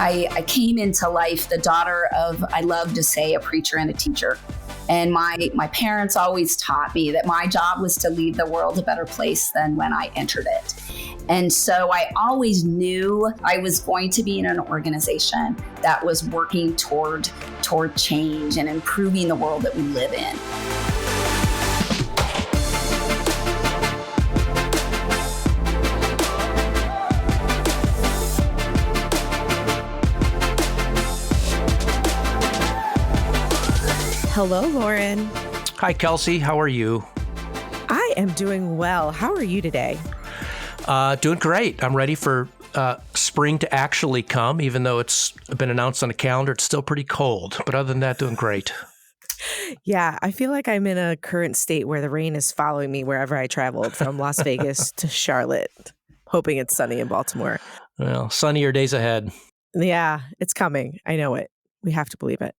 I came into life the daughter of, I love to say, a preacher and a teacher. And my parents always taught me that my job was to leave the world a better place than when I entered it. And so I always knew I was going to be in an organization that was working toward change and improving the world that we live in. Hello, Loren. Hi, Kelsey. How are you? I am doing well. How are you today? Doing great. I'm ready for spring to actually come, even though it's been announced on the calendar. It's still pretty cold, but other than that, doing great. Yeah, I feel like I'm in a current state where the rain is following me wherever I traveled, from Las Vegas to Charlotte, hoping it's sunny in Baltimore. Well, sunnier days ahead. Yeah, it's coming. I know it. We have to believe it.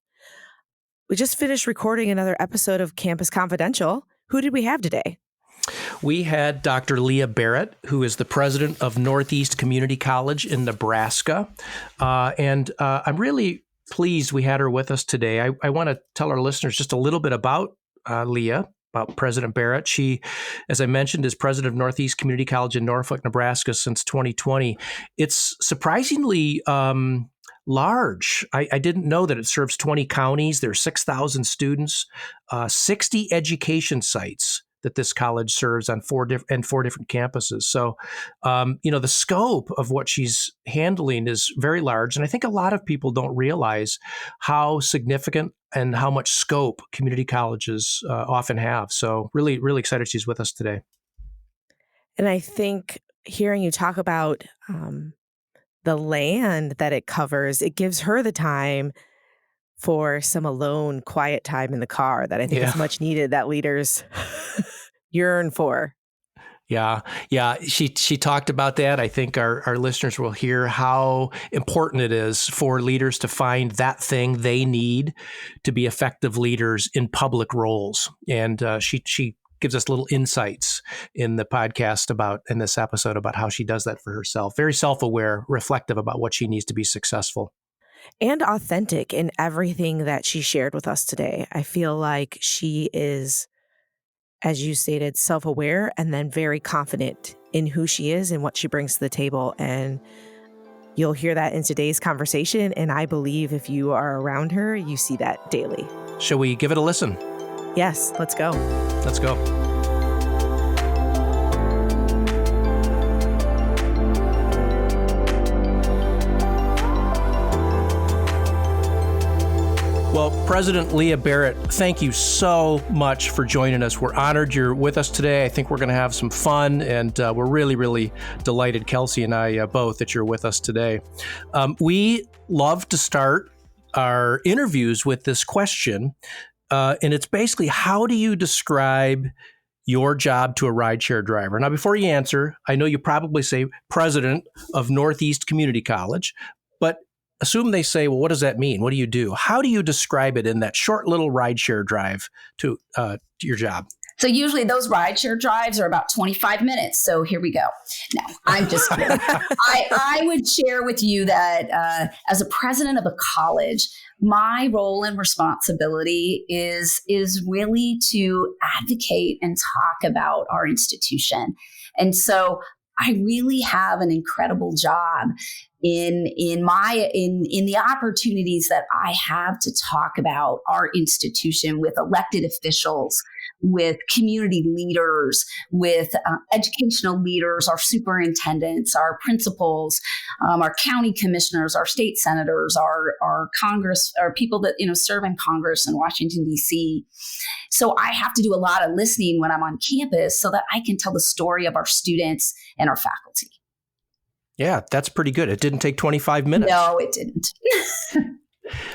We just finished recording another episode of Campus Confidential. Who did we have today? We had Dr. Leah Barrett, who is the president of Northeast Community College in Nebraska. And I'm really pleased we had her with us today. I want to tell our listeners just a little bit about Leah, about President Barrett. She, as I mentioned, is president of Northeast Community College in Norfolk, Nebraska since 2020. It's surprisingly large. I didn't know that it serves 20 counties. There are 6,000 students, 60 education sites that this college serves on four different campuses. So, the scope of what she's handling is very large. And I think a lot of people don't realize how significant and how much scope community colleges often have. So really, really excited she's with us today. And I think hearing you talk about the land that it covers, it gives her the time for some alone, quiet time in the car that I think is much needed, that leaders yearn for. Yeah. She talked about that. I think our listeners will hear how important it is for leaders to find that thing they need to be effective leaders in public roles. And she gives us little insights in the podcast in this episode about how she does that for herself. Very self-aware, reflective about what she needs to be successful. And authentic in everything that she shared with us today. I feel like she is, as you stated, self-aware and then very confident in who she is and what she brings to the table. And you'll hear that in today's conversation. And I believe if you are around her, you see that daily. Shall we give it a listen? Yes, let's go. Let's go. Well, President Leah Barrett, thank you so much for joining us. We're honored you're with us today. I think we're going to have some fun, and we're really, really delighted, Kelsey and I both, that you're with us today. We love to start our interviews with this question, and it's basically, how do you describe your job to a rideshare driver? Now, before you answer, I know you probably say president of Northeast Community College, but assume they say, well, what does that mean? What do you do? How do you describe it in that short little rideshare drive to your job? So usually those rideshare drives are about 25 minutes. So here we go. No, I'm just kidding. I would share with you that as a president of a college, my role and responsibility is really to advocate and talk about our institution. And so I really have an incredible job in the opportunities that I have to talk about our institution with elected officials, with community leaders, with educational leaders, our superintendents, our principals, our county commissioners, our state senators, our Congress, our people that serve in Congress in Washington, D.C. So I have to do a lot of listening when I'm on campus so that I can tell the story of our students and our faculty. Yeah, that's pretty good. It didn't take 25 minutes. No, it didn't.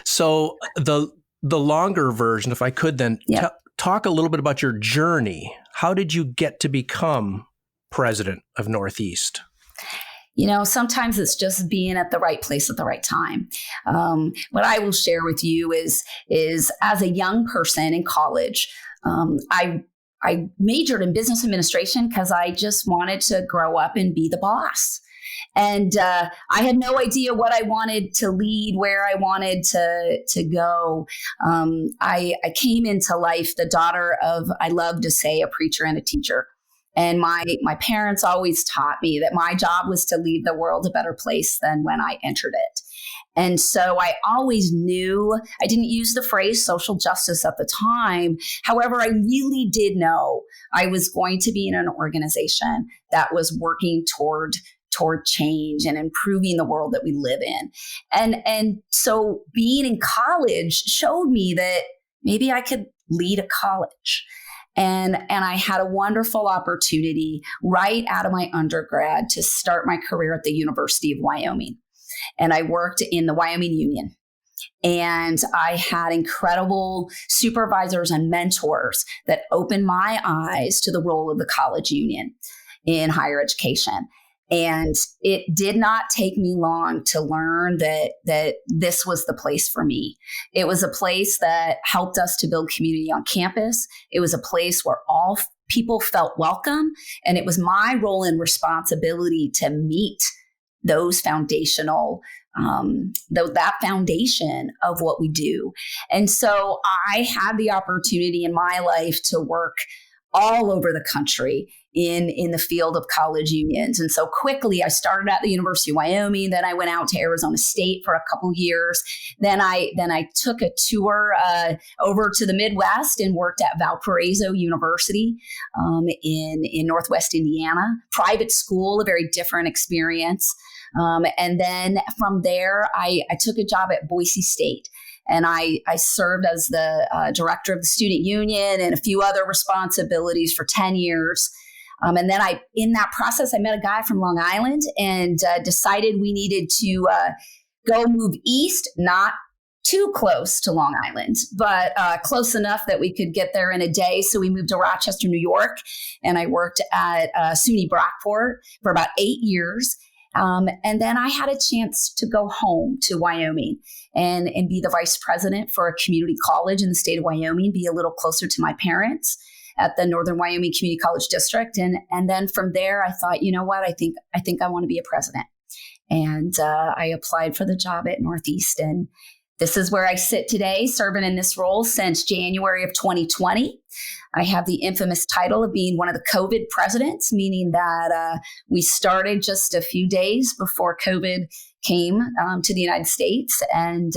So the longer version, if I could then talk a little bit about your journey. How did you get to become president of Northeast? Sometimes it's just being at the right place at the right time. What I will share with you is as a young person in college, I majored in business administration because I just wanted to grow up and be the boss. And I had no idea what I wanted to lead, where I wanted to go. I came into life the daughter of, I love to say, a preacher and a teacher. And my parents always taught me that my job was to leave the world a better place than when I entered it. And so I always knew, I didn't use the phrase social justice at the time. However, I really did know I was going to be in an organization that was working toward change and improving the world that we live in. And so being in college showed me that maybe I could lead a college. And I had a wonderful opportunity right out of my undergrad to start my career at the University of Wyoming. And I worked in the Wyoming Union. And I had incredible supervisors and mentors that opened my eyes to the role of the college union in higher education. And it did not take me long to learn that this was the place for me. It was a place that helped us to build community on campus. It was a place where all people felt welcome. And it was my role and responsibility to meet those foundational, that foundation of what we do. And so I had the opportunity in my life to work all over the country in the field of college unions. And so quickly I started at the University of Wyoming. Then I went out to Arizona State for a couple years. Then I took a tour over to the Midwest and worked at Valparaiso University in Northwest Indiana. Private school, a very different experience. And then from there, I took a job at Boise State. And I served as the director of the student union and a few other responsibilities for 10 years. And then in that process, I met a guy from Long Island and decided we needed to go move east, not too close to Long Island, but close enough that we could get there in a day. So we moved to Rochester, New York, and I worked at SUNY Brockport for about 8 years. And then I had a chance to go home to Wyoming and be the vice president for a community college in the state of Wyoming, be a little closer to my parents at the Northern Wyoming Community College District. And then from there, I thought, you know what, I think I want to be a president. And I applied for the job at Northeast. And this is where I sit today, serving in this role since January of 2020. I have the infamous title of being one of the COVID presidents, meaning that we started just a few days before COVID came to the United States. And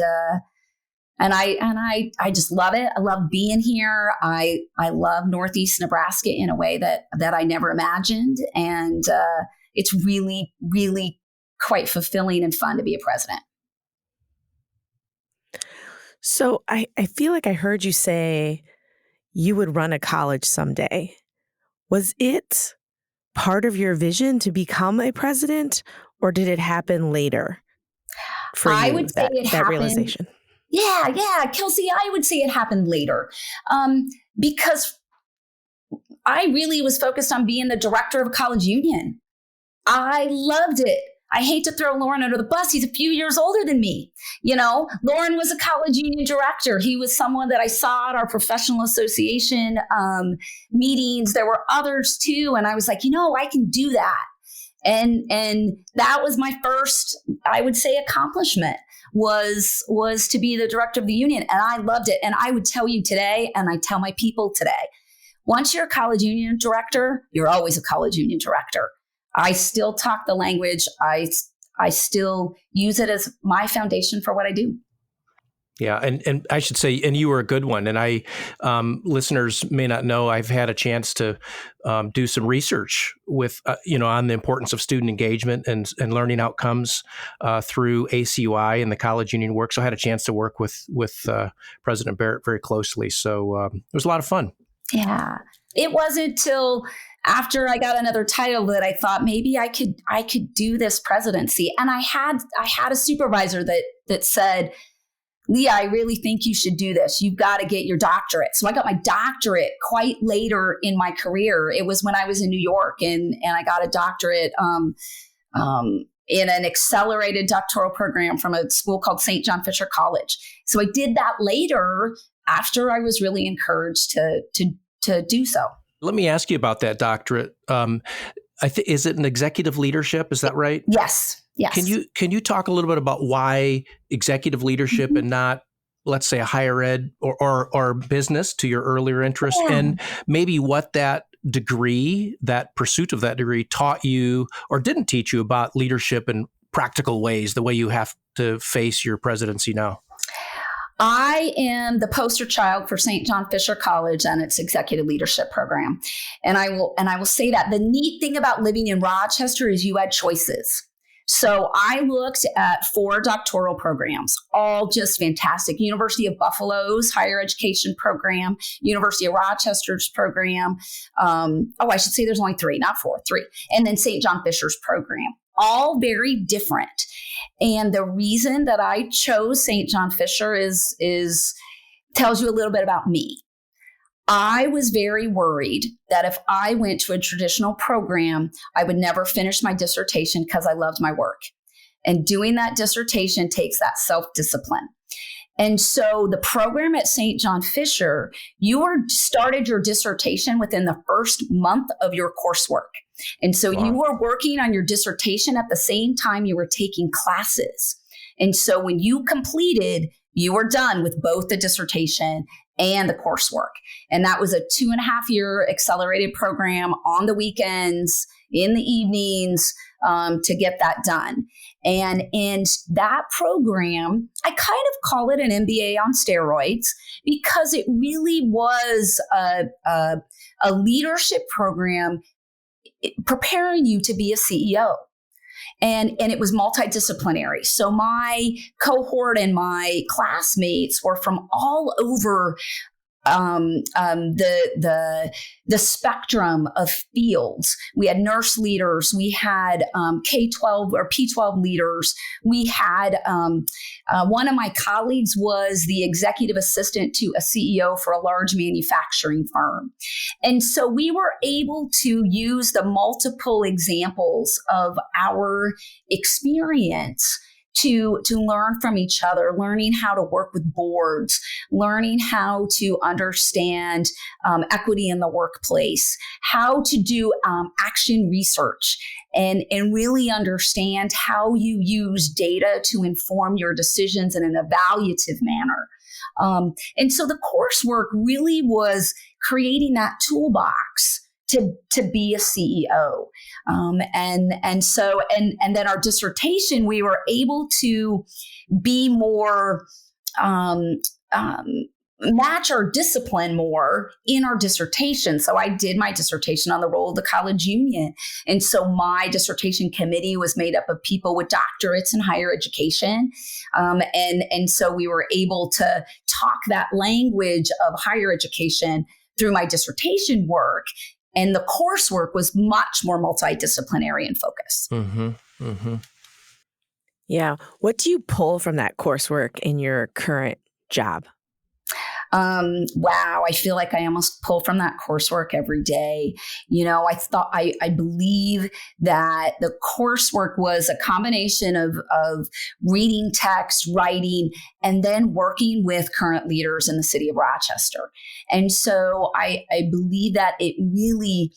I just love it. I love being here. I love Northeast Nebraska in a way that I never imagined. And it's really, really quite fulfilling and fun to be a president. So I feel like I heard you say you would run a college someday. Was it part of your vision to become a president, or did it happen later for you, I would say it happened, realization? Yeah, Kelsey, I would say it happened later because I really was focused on being the director of a college union. I loved it. I hate to throw Loren under the bus. He's a few years older than me. You know, Loren was a college union director. He was someone that I saw at our professional association meetings. There were others too. And I was like, I can do that. And that was my first, I would say, accomplishment was to be the director of the union. And I loved it. And I would tell you today, and I tell my people today, once you're a college union director, you're always a college union director. I still talk the language. I still use it as my foundation for what I do. Yeah. And I should say, and you were a good one. And I, listeners may not know, I've had a chance to do some research with, on the importance of student engagement and learning outcomes through ACUI and the college union work. So I had a chance to work with President Barrett very closely. So it was a lot of fun. Yeah. It wasn't till after I got another title that I thought maybe I could do this presidency. And I had a supervisor that said, Leah, I really think you should do this. You've got to get your doctorate. So I got my doctorate quite later in my career. It was when I was in New York and I got a doctorate in an accelerated doctoral program from a school called St. John Fisher College. So I did that later after I was really encouraged to do so. Let me ask you about that doctorate. is it an executive leadership? Is that right? Yes. Yes. Can you talk a little bit about why executive leadership and not, let's say, a higher ed or business, to your earlier interest, and maybe what that pursuit of that degree taught you or didn't teach you about leadership in practical ways, the way you have to face your presidency now? I am the poster child for St. John Fisher College and its executive leadership program. And I will say that the neat thing about living in Rochester is you had choices. So I looked at 4 doctoral programs, all just fantastic. University of Buffalo's higher education program, University of Rochester's program. I should say there's only 3, not 4, 3. And then St. John Fisher's program, all very different. And the reason that I chose St. John Fisher is tells you a little bit about me. I was very worried that if I went to a traditional program, I would never finish my dissertation because I loved my work. And doing that dissertation takes that self-discipline. And so the program at St. John Fisher, started your dissertation within the first month of your coursework. And so you were working on your dissertation at the same time you were taking classes. And so when you completed, you were done with both the dissertation and the coursework. And that was a 2.5-year accelerated program on the weekends, in the evenings, to get that done. And that program, I kind of call it an MBA on steroids because it really was a leadership program preparing you to be a CEO. And it was multidisciplinary. So my cohort and my classmates were from all over the spectrum of fields. We had nurse leaders, we had K-12 or P-12 leaders. We had one of my colleagues was the executive assistant to a CEO for a large manufacturing firm. And so we were able to use the multiple examples of our experience to learn from each other, learning how to work with boards, learning how to understand equity in the workplace, how to do action research, and really understand how you use data to inform your decisions in an evaluative manner. And so the coursework really was creating that toolbox to be a CEO. And then our dissertation, we were able to be more, match our discipline more in our dissertation. So I did my dissertation on the role of the college union. And so my dissertation committee was made up of people with doctorates in higher education. And so we were able to talk that language of higher education through my dissertation work. And the coursework was much more multidisciplinary in focus. Mm-hmm, mm-hmm. Yeah. What do you pull from that coursework in your current job? Wow. I feel like I almost pull from that coursework every day. I believe that the coursework was a combination of reading text, writing, and then working with current leaders in the city of Rochester. And so I believe that it really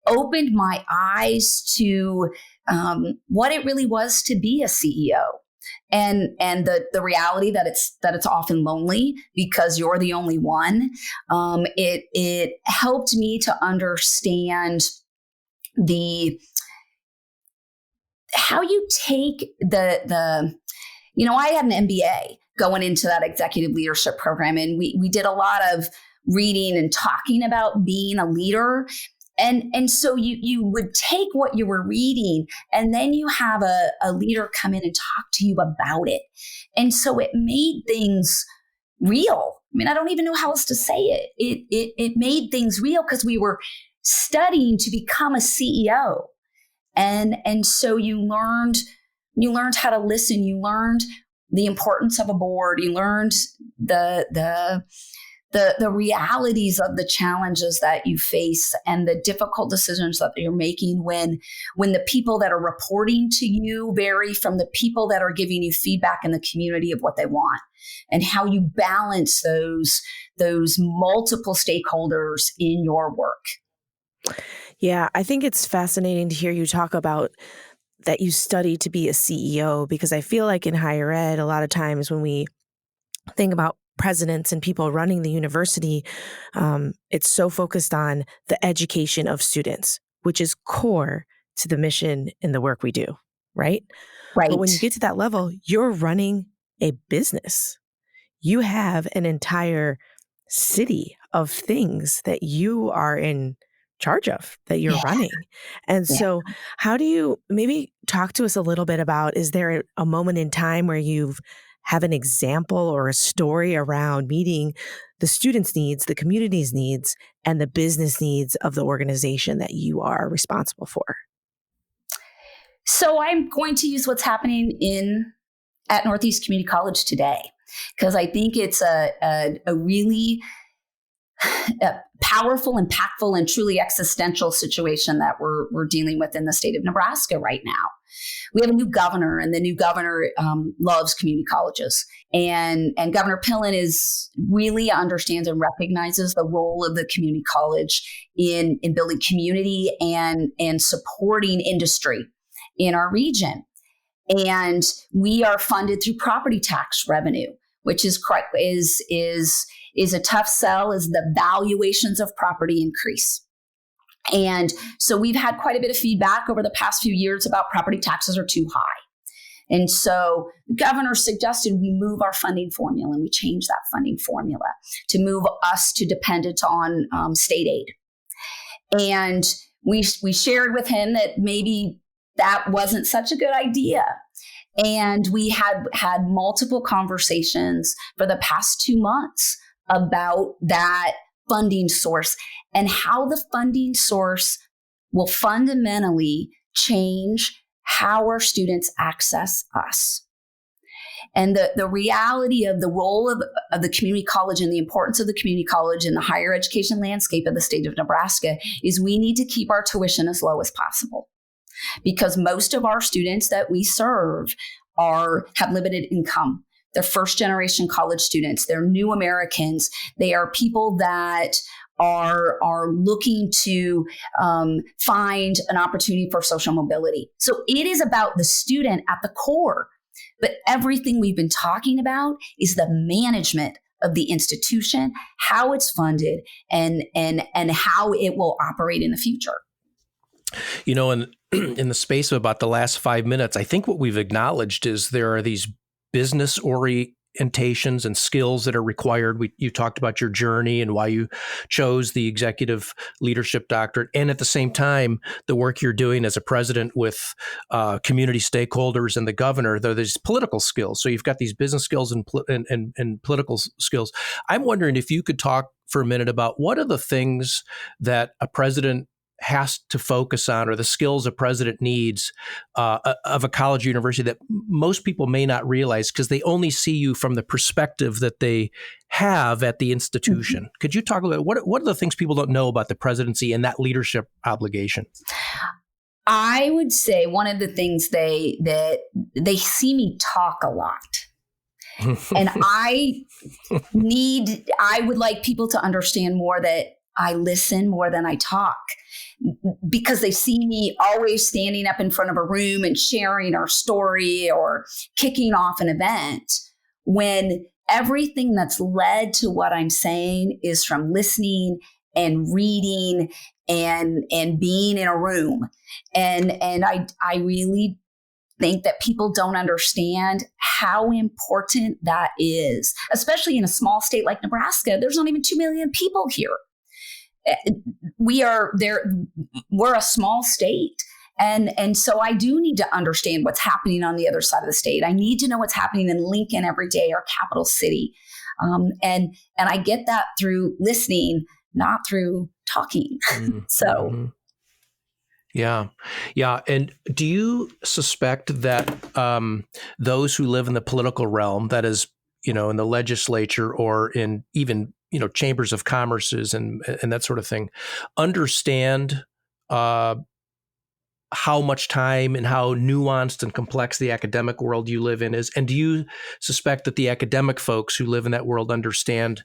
opened my eyes to what it really was to be a CEO. And the reality that it's often lonely because you're the only one. It helped me to understand how you take I had an MBA going into that executive leadership program, and we did a lot of reading and talking about being a leader. And so you would take what you were reading, and then you have a leader come in and talk to you about it. And so it made things real. I mean, I don't even know how else to say it. It made things real because we were studying to become a CEO. And so you learned how to listen. You learned the importance of a board. You learned the realities of the challenges that you face and the difficult decisions that you're making when the people that are reporting to you vary from the people that are giving you feedback in the community of what they want, and how you balance those multiple stakeholders in your work. Yeah, I think it's fascinating to hear you talk about that you study to be a CEO, because I feel like in higher ed, a lot of times when we think about presidents and people running the university, it's so focused on the education of students, which is core to the mission and the work we do, right? But when you Right. get to that level, you're running a business. You have an entire city of things that you are in charge of, that you're Yeah. running. And Yeah. so, how do you maybe talk to us a little bit about, is there a moment in time where you've have an example or a story around meeting the students' needs, the community's needs, and the business needs of the organization that you are responsible for? So I'm going to use what's happening at Northeast Community College today, because I think it's a really powerful, impactful, and truly existential situation that we're dealing with in the state of Nebraska right now. We have a new governor, and the new governor loves community colleges. And Governor Pillen really understands and recognizes the role of the community college in building community and supporting industry in our region. And we are funded through property tax revenue, which is a tough sell as the valuations of property increase. And so we've had quite a bit of feedback over the past few years about property taxes are too high. And so the governor suggested we move our funding formula, and we change that funding formula to move us to dependent on state aid. And we shared with him that maybe that wasn't such a good idea. And we had multiple conversations for the past 2 months about that funding source and how the funding source will fundamentally change how our students access us. And the reality of the role of the community college and the importance of the community college in the higher education landscape of the state of Nebraska is we need to keep our tuition as low as possible, because most of our students that we serve have limited income. They're first generation college students. They're new Americans. They are people that are looking to find an opportunity for social mobility. So it is about the student at the core. But everything we've been talking about is the management of the institution, how it's funded, and how it will operate in the future. You know, in the space of about the last 5 minutes, I think what we've acknowledged is there are these business orientations and skills that are required. You talked about your journey and why you chose the executive leadership doctorate, and at the same time, the work you're doing as a president with community stakeholders and the governor. There's political skills. So you've got these business skills and political skills. I'm wondering if you could talk for a minute about what are the things that a president has to focus on, or the skills a president needs of a college or university that most people may not realize because they only see you from the perspective that they have at the institution. Mm-hmm. Could you talk about what are the things people don't know about the presidency and that leadership obligation? I would say one of the things they see me talk a lot. And I would like people to understand more that I listen more than I talk, because they see me always standing up in front of a room and sharing our story or kicking off an event, when everything that's led to what I'm saying is from listening and reading and being in a room. And I really think that people don't understand how important that is, especially in a small state like Nebraska. There's not even 2 million people here. We're a small state. And so I do need to understand what's happening on the other side of the state. I need to know what's happening in Lincoln every day, our capital city. And I get that through listening, not through talking. Mm-hmm. So. Yeah. And do you suspect that those who live in the political realm, that is, in the legislature or in even chambers of commerces and that sort of thing, understand how much time and how nuanced and complex the academic world you live in is? And do you suspect that the academic folks who live in that world understand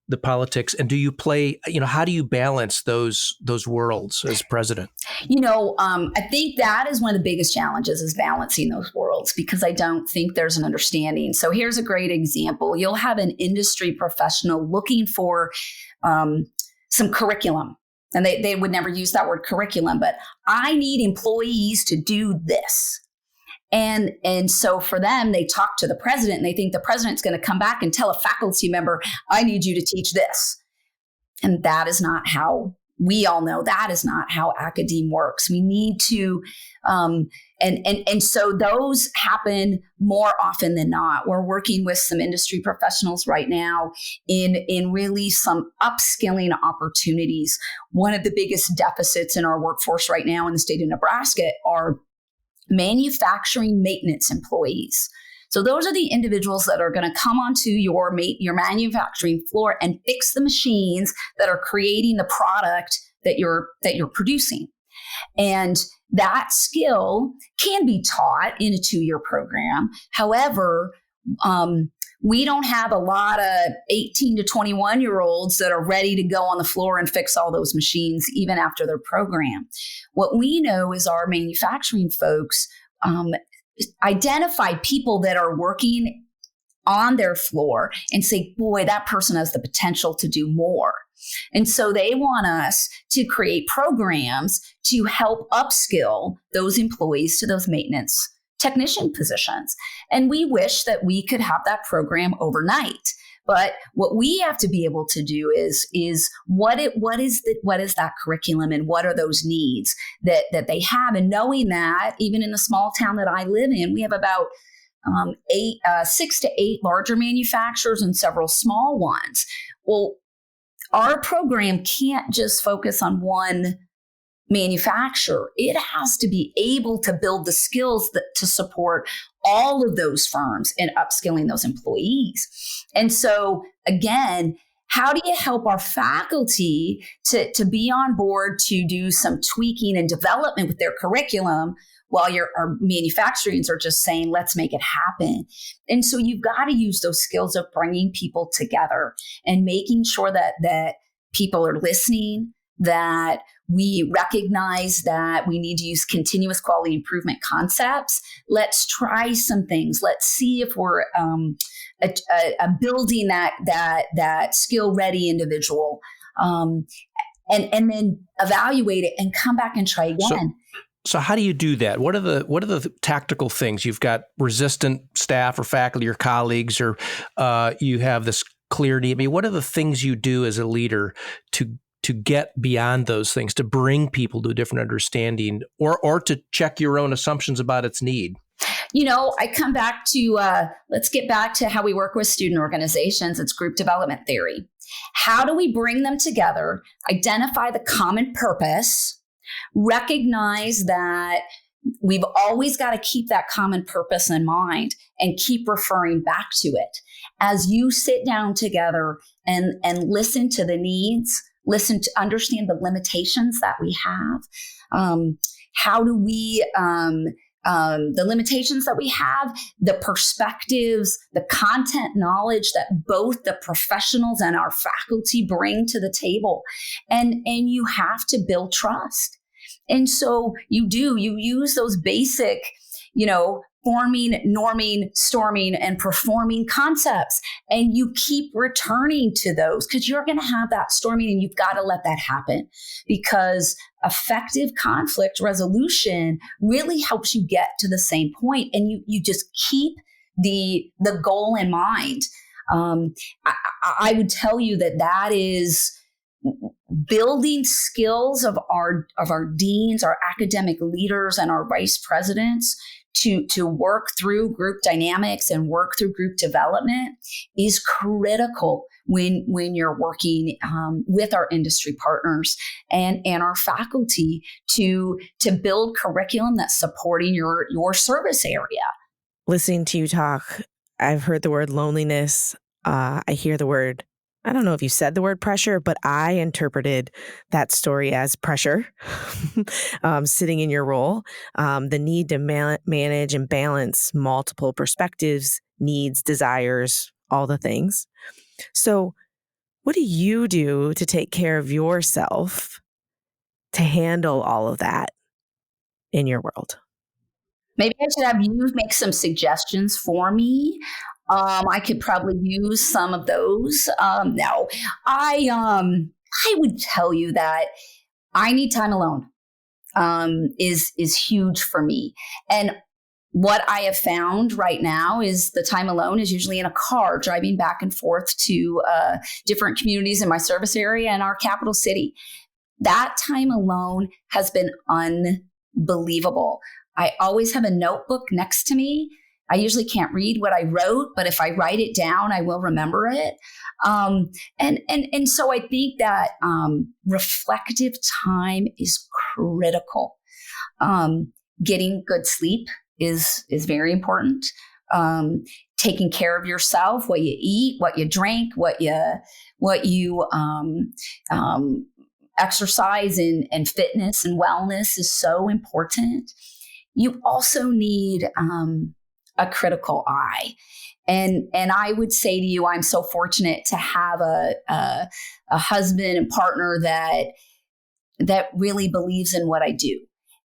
the politics, and do you play, how do you balance those worlds as president? I think that is one of the biggest challenges is balancing those worlds, because I don't think there's an understanding. So here's a great example. You'll have an industry professional looking for some curriculum, and they would never use that word curriculum, but I need employees to do this. And so for them, they talk to the president and they think the president's going to come back and tell a faculty member, I need you to teach this. And that is not how, we all know that is not how academe works. We need to, and so those happen more often than not. We're working with some industry professionals right now in really some upskilling opportunities. One of the biggest deficits in our workforce right now in the state of Nebraska are manufacturing maintenance employees. So those are the individuals that are going to come onto your manufacturing floor and fix the machines that are creating the product that you're producing. And that skill can be taught in a 2-year program. However, we don't have a lot of 18 to 21-year-olds that are ready to go on the floor and fix all those machines even after their program. What we know is our manufacturing folks identify people that are working on their floor and say, boy, that person has the potential to do more. And so they want us to create programs to help upskill those employees to those maintenance technician positions. And we wish that we could have that program overnight. But what we have to be able to do is what is that curriculum and what are those needs that they have? And knowing that even in the small town that I live in, we have about 6 to 8 larger manufacturers and several small ones. Well, our program can't just focus on one manufacturer. It has to be able to build the skills to support all of those firms in upskilling those employees. And so again, how do you help our faculty to be on board to do some tweaking and development with their curriculum while our manufacturers are just saying, let's make it happen. And so you've got to use those skills of bringing people together and making sure that people are listening, that we recognize that we need to use continuous quality improvement concepts. Let's try some things. Let's see if we're building that skill-ready individual, and then evaluate it and come back and try again. So how do you do that? What are the tactical things? You've got resistant staff or faculty or colleagues, or you have this clear need. I mean, what are the things you do as a leader to get beyond those things, to bring people to a different understanding, or to check your own assumptions about its need? I come back to, let's get back to how we work with student organizations. It's group development theory. How do we bring them together, identify the common purpose, recognize that we've always got to keep that common purpose in mind and keep referring back to it. As you sit down together and listen to the needs, listen to understand the limitations that we have. How do we, the limitations that we have, the perspectives, the content knowledge that both the professionals and our faculty bring to the table. And you have to build trust. And so you use those basic, forming, norming, storming, and performing concepts. And you keep returning to those because you're going to have that storming and you've got to let that happen, because effective conflict resolution really helps you get to the same point, and you just keep the goal in mind. I would tell you that is building skills of our deans, our academic leaders, and our vice presidents to work through group dynamics and work through group development is critical when you're working with our industry partners and our faculty to build curriculum that's supporting your service area. Listening to you talk, I've heard the word loneliness. I hear the word, I don't know if you said the word pressure, but I interpreted that story as pressure, sitting in your role, the need to manage and balance multiple perspectives, needs, desires, all the things. So What do you do to take care of yourself to handle all of that in your world? Maybe I should have you make some suggestions for me. I could probably use some of those. No, I would tell you that I need time alone. Is huge for me, and what I have found right now is the time alone is usually in a car driving back and forth to different communities in my service area and our capital city. That time alone has been unbelievable. I always have a notebook next to me. I usually can't read what I wrote, but if I write it down, I will remember it. And so I think that reflective time is critical. Getting good sleep is very important. Taking care of yourself, what you eat, what you drink, what you exercise and fitness and wellness is so important. You also need a critical eye. And I would say to you, I'm so fortunate to have a husband and partner that really believes in what I do.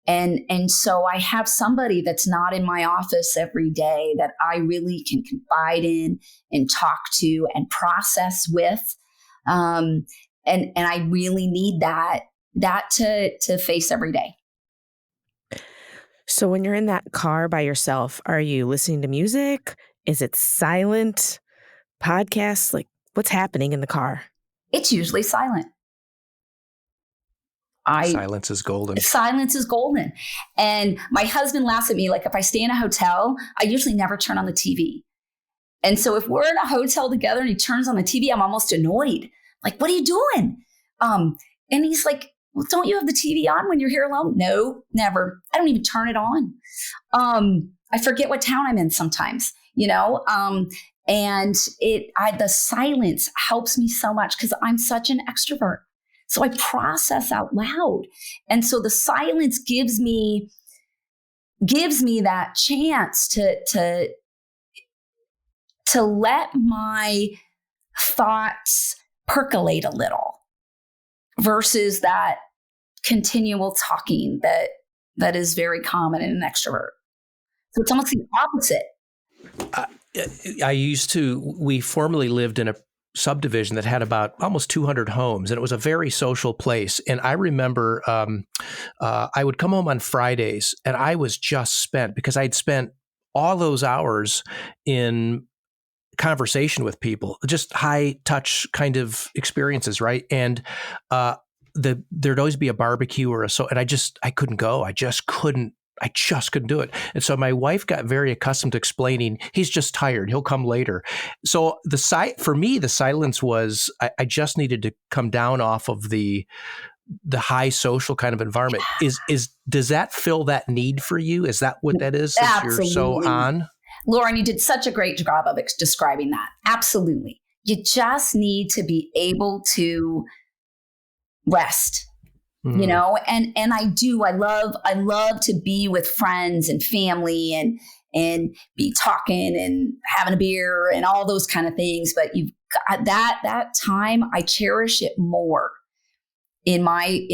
And so I have somebody that's not in my office every day that I really can confide in and talk to and process with. And I really need that to face every day. So when you're in that car by yourself, are you listening to music? Is it silent? Podcasts? Like, what's happening in the car? It's usually silent. Silence is golden. Silence is golden. And my husband laughs at me. Like if I stay in a hotel, I usually never turn on the TV. And so if we're in a hotel together and he turns on the TV, I'm almost annoyed. Like, what are you doing? And he's like, well, don't you have the TV on when you're here alone? No, never. I don't even turn it on. I forget what town I'm in sometimes, and the silence helps me so much because I'm such an extrovert. So I process out loud. And so the silence gives me that chance to let my thoughts percolate a little versus that continual talking that is very common in an extrovert. So it's almost the opposite. We formerly lived in a subdivision that had about almost 200 homes, and it was a very social place. And I remember I would come home on Fridays and I was just spent because I'd spent all those hours in conversation with people, just high touch kind of experiences, right? And there'd always be a barbecue and I couldn't go. I just couldn't do it. And so my wife got very accustomed to explaining, he's just tired. He'll come later. So for me, the silence was, I just needed to come down off of the high social kind of environment. Does that fill that need for you? Is that what that is? Absolutely. You're so on? Loren, you did such a great job of describing that. Absolutely. You just need to be able to rest. And I love to be with friends and family and be talking and having a beer and all those kind of things. But you've got that time, I cherish it more in my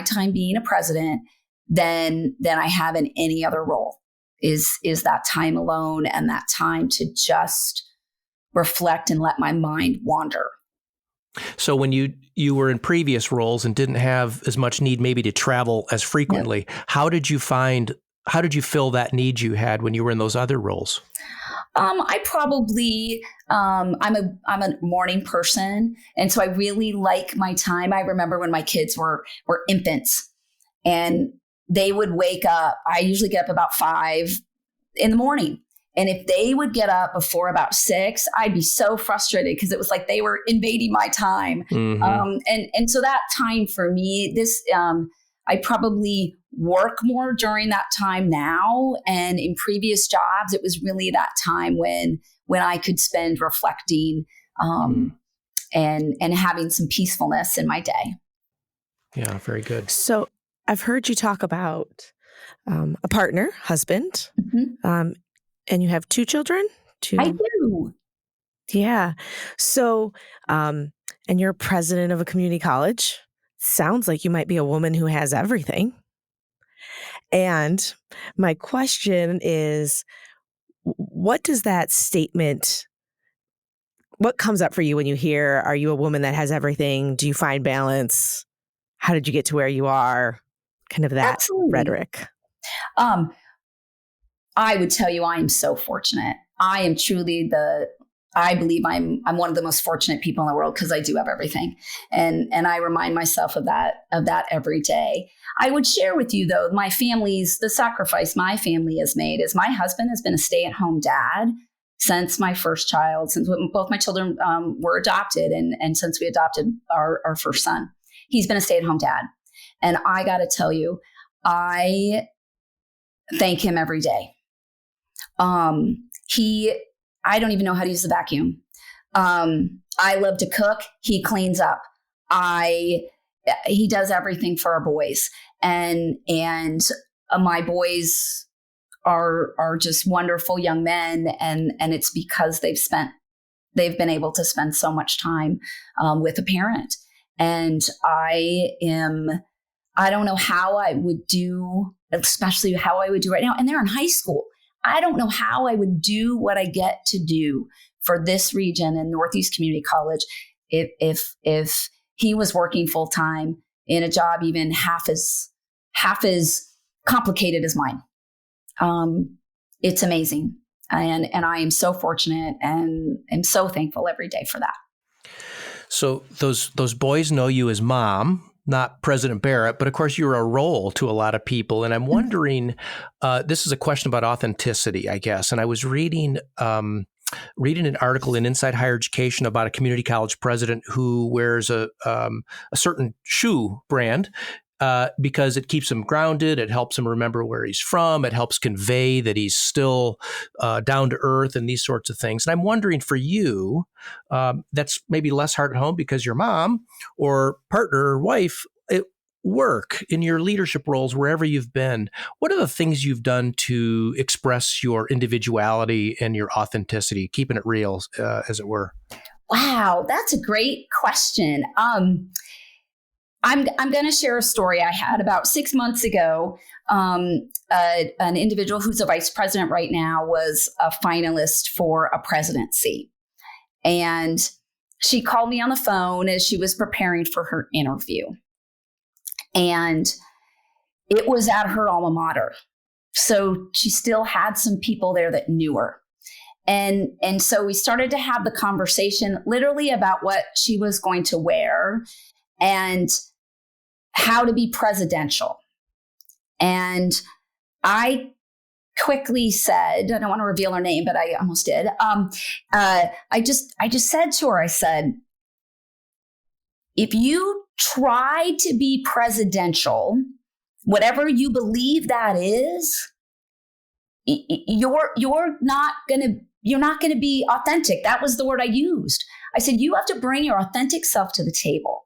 time being a president than I have in any other role is that time alone and that time to just reflect and let my mind wander. So when you were in previous roles and didn't have as much need maybe to travel as frequently, how did you fill that need you had when you were in those other roles? I probably, I'm a morning person. And so I really like my time. I remember when my kids were infants and they would wake up. I usually get up about 5 in the morning. And if they would get up before about 6, I'd be so frustrated because it was like they were invading my time. Mm-hmm. And so that time for me, I probably work more during that time now. And in previous jobs, it was really that time when I could spend reflecting and having some peacefulness in my day. Yeah, very good. So I've heard you talk about a partner, husband. Mm-hmm. And you have 2 children? 2? I do. Yeah. So and you're president of a community college. Sounds like you might be a woman who has everything. And my question is, what does that statement, what comes up for you when you hear, are you a woman that has everything? Do you find balance? How did you get to where you are? Kind of that Absolutely. rhetoric. I would tell you, I am so fortunate. I am truly I believe I'm one of the most fortunate people in the world because I do have everything. And I remind myself of that every day. I would share with you though, the sacrifice my family has made is my husband has been a stay-at-home dad since my first child, since both my children were adopted and since we adopted our first son. He's been a stay-at-home dad. And I got to tell you, I thank him every day. I don't even know how to use the vacuum. I love to cook. He cleans up. He does everything for our boys. And my boys are just wonderful young men. And it's because they've been able to spend so much time, with a parent. And I don't know how I would do, especially how I would do right now. And they're in high school. I don't know how I would do what I get to do for this region and Northeast Community College if he was working full time in a job even half as complicated as mine. It's amazing, and I am so fortunate and am so thankful every day for that. So those boys know you as mom, not President Barrett, but of course you're a role to a lot of people. And I'm wondering, this is a question about authenticity, I guess. And I was reading an article in Inside Higher Education about a community college president who wears a certain shoe brand because it keeps him grounded. It helps him remember where he's from. It helps convey that he's still down to earth and these sorts of things. And I'm wondering for you, that's maybe less hard at home because your mom or partner or wife at work, in your leadership roles, wherever you've been, what are the things you've done to express your individuality and your authenticity, keeping it real, as it were? Wow, that's a great question. I'm going to share a story I had about 6 months ago. An individual who's a vice president right now was a finalist for a presidency. And she called me on the phone as she was preparing for her interview. And it was at her alma mater. So she still had some people there that knew her. And so we started to have the conversation literally about what she was going to wear and how to be presidential. And I quickly said, I don't want to reveal her name, but I almost did. I just said to her, I said, if you try to be presidential, whatever you believe that is, you're not going to be authentic. That was the word I used. I said, you have to bring your authentic self to the table.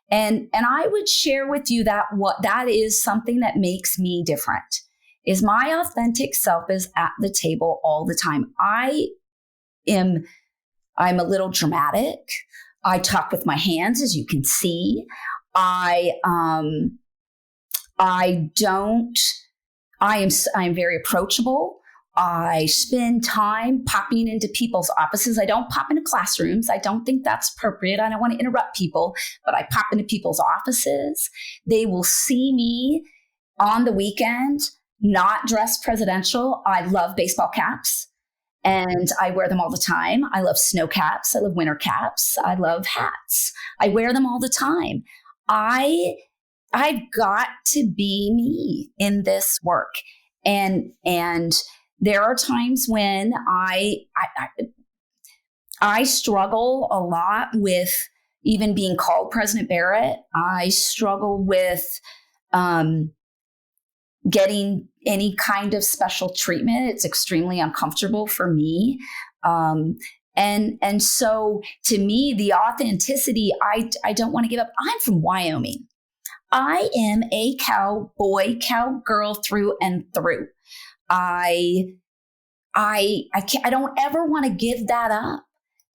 And I would share with you that what that is something that makes me different is my authentic self is at the table all the time. I'm a little dramatic. I talk with my hands, as you can see. I'm very approachable. I spend time popping into people's offices. I don't pop into classrooms. I don't think that's appropriate. I don't want to interrupt people, but I pop into people's offices. They will see me on the weekend, not dressed presidential. I love baseball caps and I wear them all the time. I love snow caps. I love winter caps. I love hats. I wear them all the time. I've got to be me in this work. And there are times when I struggle a lot with even being called President Barrett. I struggle with getting any kind of special treatment. It's extremely uncomfortable for me. And so to me, the authenticity, I don't want to give up. I'm from Wyoming. I am a cowboy, cowgirl through and through. I don't ever want to give that up.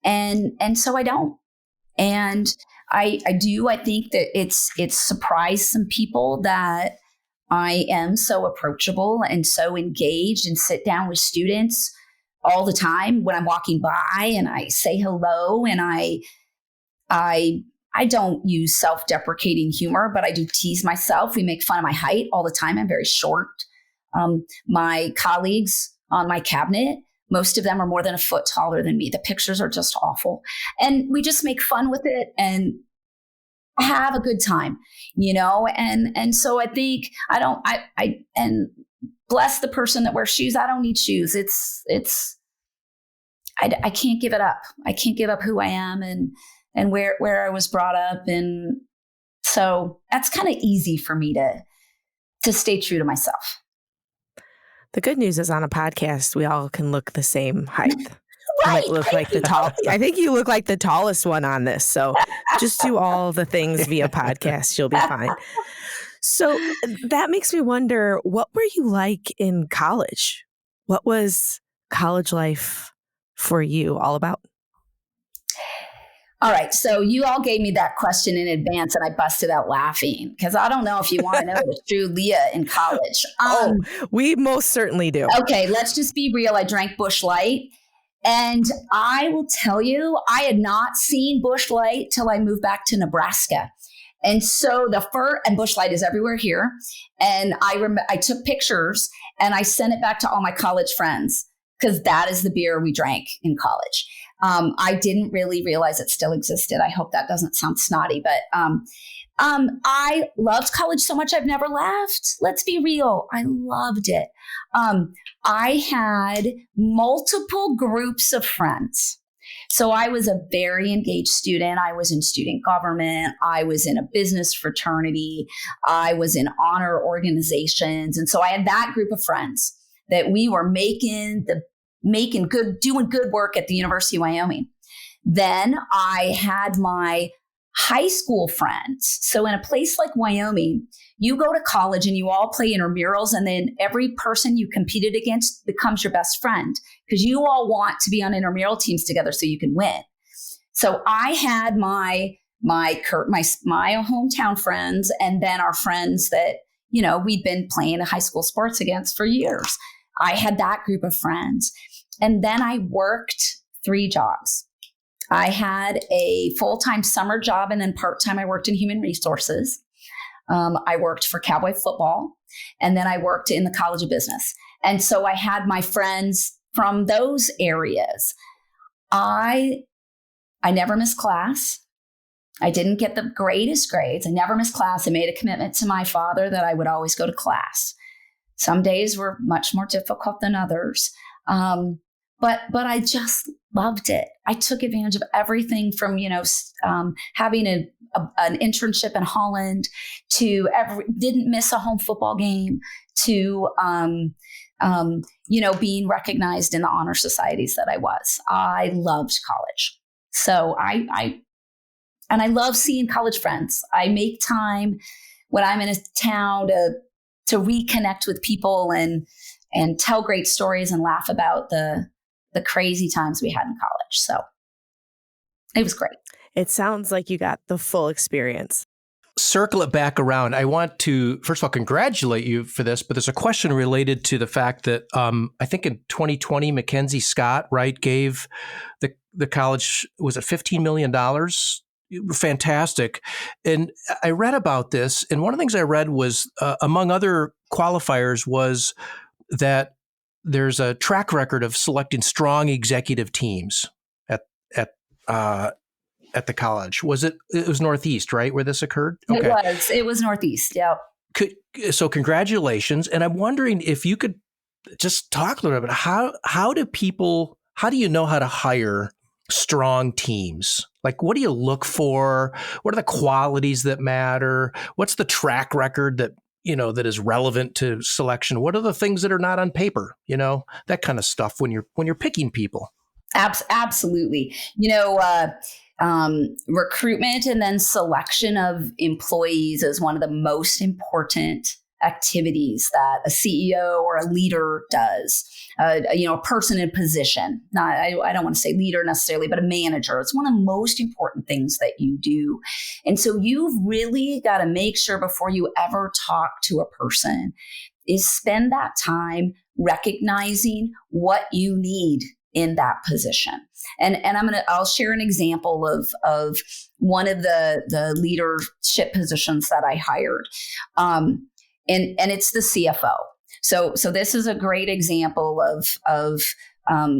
And so I don't. And I think that it's surprised some people that I am so approachable and so engaged and sit down with students all the time when I'm walking by, and I say hello, and I don't use self-deprecating humor, but I do tease myself. We make fun of my height all the time. I'm very short. My colleagues on my cabinet, most of them are more than a foot taller than me. The pictures are just awful. And we just make fun with it and have a good time, and so I think and bless the person that wears shoes. I don't need shoes. I can't give it up. I can't give up who I am and where I was brought up. And so that's kind of easy for me to stay true to myself. The good news is on a podcast, we all can look the same height. Right. Might look like the tall. I think you look like the tallest one on this. So just do all the things via podcast. You'll be fine. So that makes me wonder, what were you like in college? What was college life for you all about? All right. So you all gave me that question in advance and I busted out laughing because I don't know if you want to know the true Leah in college. We most certainly do. Okay. Let's just be real. I drank Busch Light. And I will tell you, I had not seen Busch Light till I moved back to Nebraska. And so and Busch Light is everywhere here. And I took pictures and I sent it back to all my college friends because that is the beer we drank in college. I didn't really realize it still existed. I hope that doesn't sound snotty, but I loved college so much I've never left. Let's be real. I loved it. I had multiple groups of friends. So I was a very engaged student. I was in student government. I was in a business fraternity. I was in honor organizations. And so I had that group of friends that we were doing good work at the University of Wyoming. Then I had my high school friends. So in a place like Wyoming, you go to college and you all play intramurals, and then every person you competed against becomes your best friend because you all want to be on intramural teams together so you can win. So I had my hometown friends, and then our friends that, we'd been playing high school sports against for years. I had that group of friends. And then I worked 3 jobs. I had a full-time summer job, and then part-time I worked in human resources. I worked for Cowboy football, and then I worked in the College of Business. And so I had my friends from those areas. I never missed class. I didn't get the greatest grades. I never missed class. I made a commitment to my father that I would always go to class. Some days were much more difficult than others. But I just loved it. I took advantage of everything from, having an internship in Holland to didn't miss a home football game to, being recognized in the honor societies that I was. I loved college. So I love seeing college friends. I make time when I'm in a town to reconnect with people and tell great stories and laugh about the crazy times we had in college. So it was great. It sounds like you got the full experience. Circle it back around. I want to, first of all, congratulate you for this, but there's a question related to the fact that I think in 2020, Mackenzie Scott, right, gave the college, was it $15 million? Fantastic. And I read about this, and one of the things I read was, among other qualifiers, was that there's a track record of selecting strong executive teams at the college. It was Northeast, right, where this occurred? Okay. It was Northeast. Yeah. So congratulations. And I'm wondering if you could just talk a little bit about how do you know how to hire strong teams? Like, what do you look for? What are the qualities that matter? What's the track record that is relevant to selection? What are the things that are not on paper? That kind of stuff when you're picking people. Absolutely. Recruitment and then selection of employees is one of the most important activities that a CEO or a leader does. A person in position. I don't want to say leader necessarily, but a manager. It's one of the most important things that you do. And so you've really got to make sure before you ever talk to a person is spend that time recognizing what you need in that position. And I'll share an example of one of the leadership positions that I hired. And it's the CFO. So this is a great example of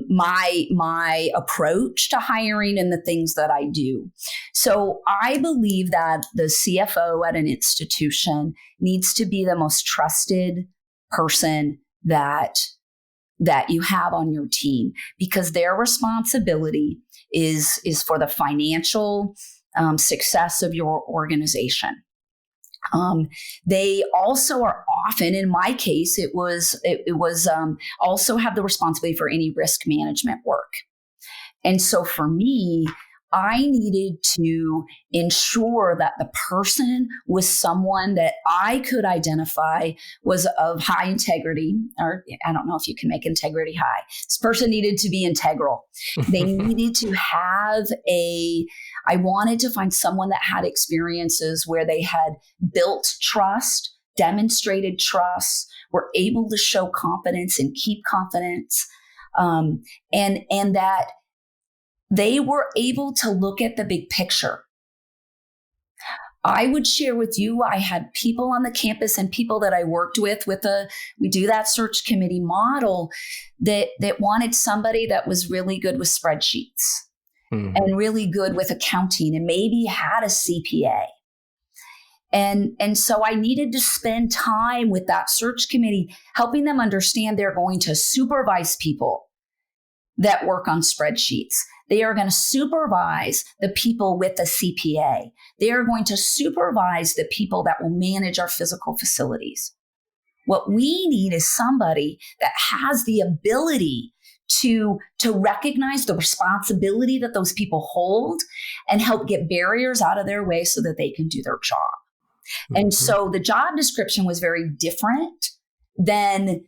my approach to hiring and the things that I do. So I believe that the CFO at an institution needs to be the most trusted person that you have on your team, because their responsibility is for the financial success of your organization. They also are often, in my case, it was also have the responsibility for any risk management work. And so for me, I needed to ensure that the person was someone that I could identify was of high integrity, or I don't know if you can make integrity high. This person needed to be integral. They needed to have I wanted to find someone that had experiences where they had built trust, demonstrated trust, were able to show confidence and keep confidence, and that they were able to look at the big picture. I would share with you, I had people on the campus and people that I worked with we do that search committee model that wanted somebody that was really good with spreadsheets and really good with accounting and maybe had a CPA. And so I needed to spend time with that search committee, helping them understand they're going to supervise people that work on spreadsheets. They are going to supervise the people with a CPA. They are going to supervise the people that will manage our physical facilities. What we need is somebody that has the ability to recognize the responsibility that those people hold and help get barriers out of their way so that they can do their job. And so the job description was very different than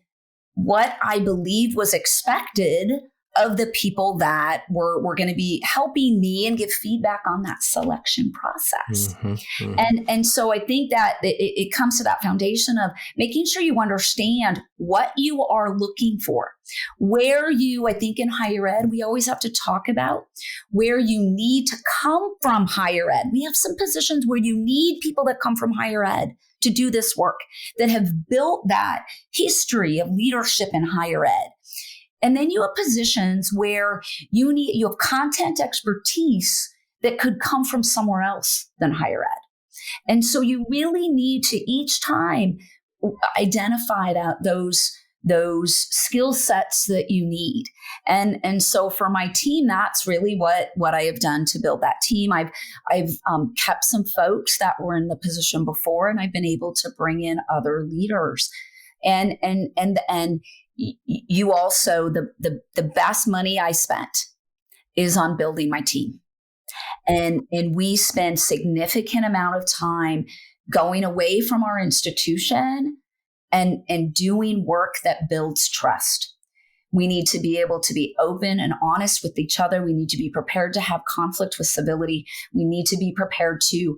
what I believe was expected of the people that were going to be helping me and give feedback on that selection process. And so I think that it comes to that foundation of making sure you understand what you are looking for, where you, I think in higher ed, we always have to talk about where you need to come from higher ed. We have some positions where you need people that come from higher ed to do this work, that have built that history of leadership in higher ed. And then you have positions where you have content expertise that could come from somewhere else than higher ed. And so you really need to each time identify those skill sets that you need. And so for my team, that's really what I have done to build that team. I've kept some folks that were in the position before, and I've been able to bring in other leaders. And you also, the best money I spent is on building my team. And we spend significant amount of time going away from our institution and doing work that builds trust. We need to be able to be open and honest with each other. We need to be prepared to have conflict with civility. We need to be prepared to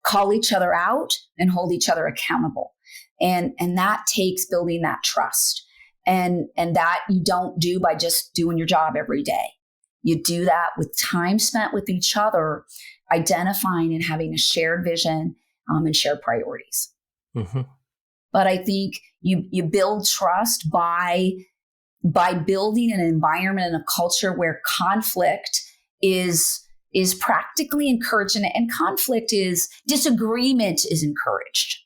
call each other out and hold each other accountable. And that takes building that trust. And that you don't do by just doing your job every day. You do that with time spent with each other, identifying and having a shared vision and shared priorities. But I think you build trust by building an environment and a culture where conflict is practically encouraged, and disagreement is encouraged,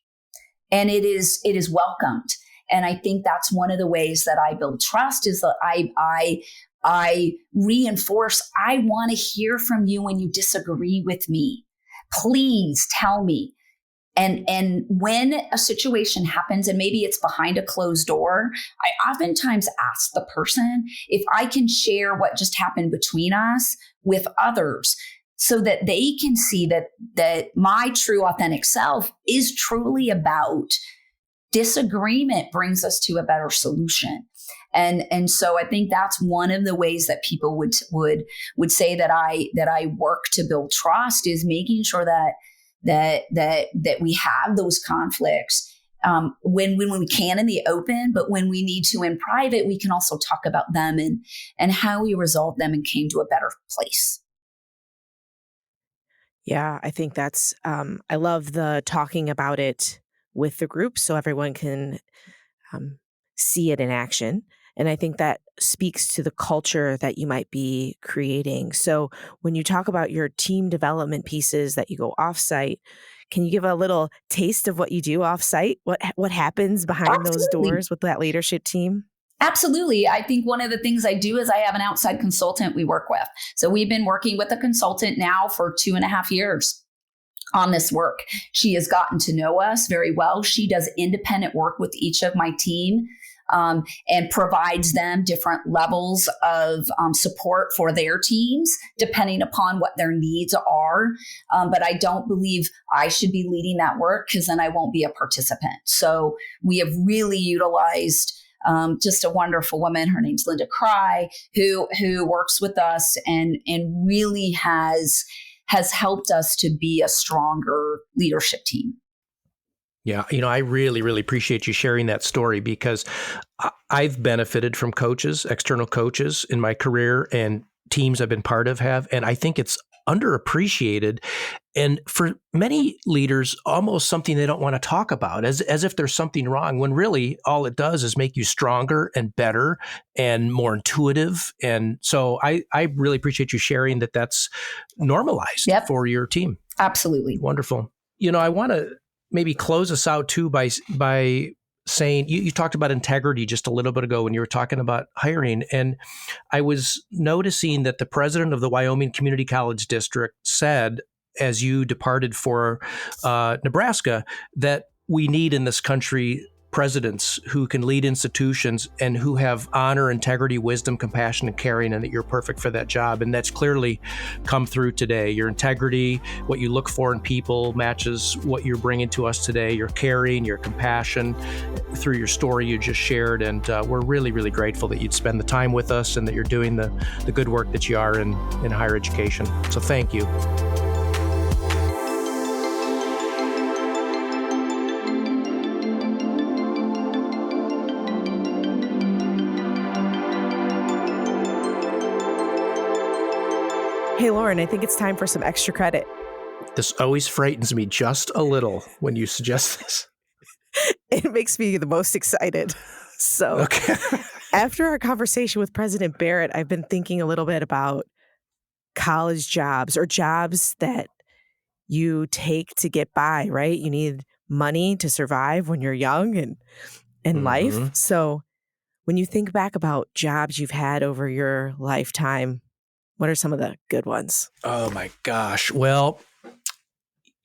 and it is welcomed. And I think that's one of the ways that I build trust is that I reinforce, I want to hear from you when you disagree with me. Please tell me. And when a situation happens, and maybe it's behind a closed door, I oftentimes ask the person if I can share what just happened between us with others, so that they can see that my true authentic self is truly about disagreement brings us to a better solution. And so I think that's one of the ways that people would say that I work to build trust, is making sure that we have those conflicts when we can in the open, but when we need to in private, we can also talk about them and how we resolved them and came to a better place. Yeah, I think that's, I love the talking about it with the group so everyone can see it in action. And I think that speaks to the culture that you might be creating. So when you talk about your team development pieces that you go offsite, can you give a little taste of what you do offsite? What happens behind those doors with that leadership team? Absolutely. I think one of the things I do is I have an outside consultant we work with. So we've been working with a consultant now for 2.5 years on this work. She has gotten to know us very well. She does independent work with each of my team and provides them different levels of support for their teams, depending upon what their needs are. But I don't believe I should be leading that work, because then I won't be a participant. So we have really utilized just a wonderful woman. Her name's Linda Cry, who works with us and really has helped us to be a stronger leadership team. Yeah, I really, really appreciate you sharing that story, because I've benefited from coaches, external coaches in my career, and teams I've been part of have, and I think it's underappreciated. And for many leaders, almost something they don't want to talk about, as if there's something wrong, when really all it does is make you stronger and better and more intuitive. And so I really appreciate you sharing that that's normalized for your team. Absolutely. Wonderful. I want to maybe close us out too by saying, you talked about integrity just a little bit ago when you were talking about hiring. And I was noticing that the president of the Wyoming Community College District said, as you departed for Nebraska, that we need in this country presidents who can lead institutions and who have honor, integrity, wisdom, compassion, and caring, and that you're perfect for that job. And that's clearly come through today. Your integrity, what you look for in people, matches what you're bringing to us today. Your caring, your compassion, through your story you just shared. And we're really, really grateful that you'd spend the time with us and that you're doing the good work that you are in higher education. So thank you. Hey, Loren, I think it's time for some extra credit. This always frightens me just a little when you suggest this. It makes me the most excited. So after our conversation with President Barrett, I've been thinking a little bit about college jobs, or jobs that you take to get by, right? You need money to survive when you're young and in life. So when you think back about jobs you've had over your lifetime, what are some of the good ones? Oh my gosh. Well,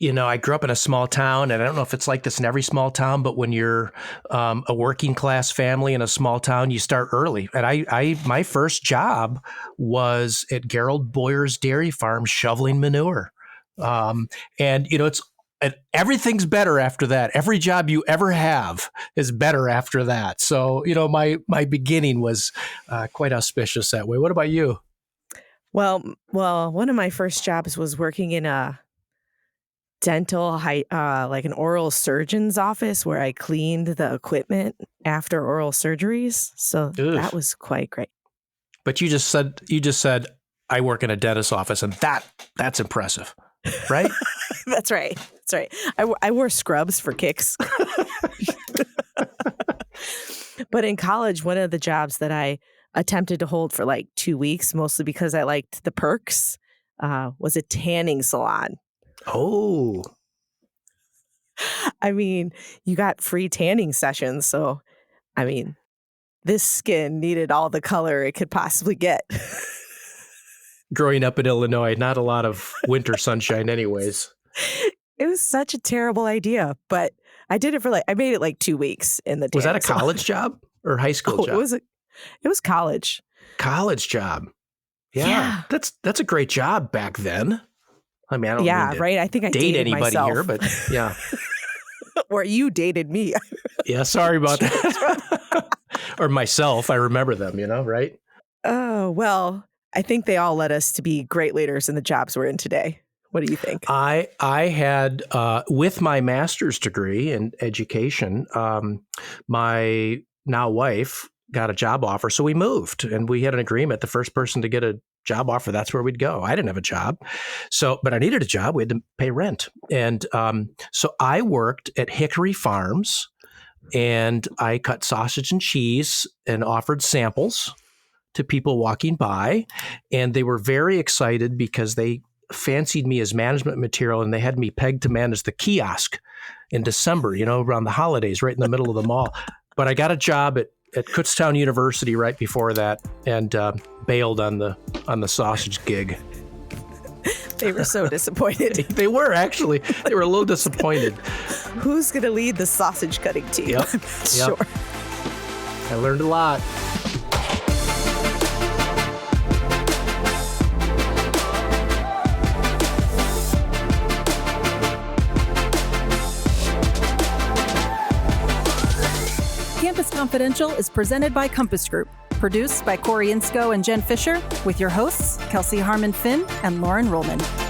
I grew up in a small town, and I don't know if it's like this in every small town, but when you're a working class family in a small town, you start early. And my first job was at Gerald Boyer's Dairy Farm shoveling manure. Everything's better after that. Every job you ever have is better after that. So, my beginning was quite auspicious that way. What about you? Well, one of my first jobs was working in a dental, like an oral surgeon's office, where I cleaned the equipment after oral surgeries. So that was quite great. But you just said I work in a dentist's office, and that's impressive, right? That's right. That's right. I wore scrubs for kicks. But in college, one of the jobs that I attempted to hold for like 2 weeks, mostly because I liked the perks, was a tanning salon. Oh. I mean, you got free tanning sessions. So, this skin needed all the color it could possibly get. Growing up in Illinois, not a lot of winter sunshine anyways. It was such a terrible idea, but I did it I made it like 2 weeks in the tanning. Was that a college job or high school job? It was college. College job. Yeah. That's a great job back then. I mean, I don't mean to right. I think I date dated anybody myself here, but yeah. Or you dated me. Yeah, sorry about that. Or myself, I remember them, right? Oh, well, I think they all led us to be great leaders in the jobs we're in today. What do you think? I had, with my master's degree in education, my now wife got a job offer. So we moved and we had an agreement. The first person to get a job offer, that's where we'd go. I didn't have a job. But I needed a job. We had to pay rent. And so I worked at Hickory Farms and I cut sausage and cheese and offered samples to people walking by. And they were very excited because they fancied me as management material and they had me pegged to manage the kiosk in December, around the holidays, right in the middle of the mall. But I got a job at Kutztown University right before that and bailed on the sausage gig. They were so disappointed. They were, actually. They were a little disappointed. Who's going to lead the sausage cutting team? Yep. Sure. I learned a lot. Campus Confidential is presented by Compass Group, produced by Corey Inscoe and Jen Fisher, with your hosts, Kelsey, Harmon, Finn, and Loren Rullman.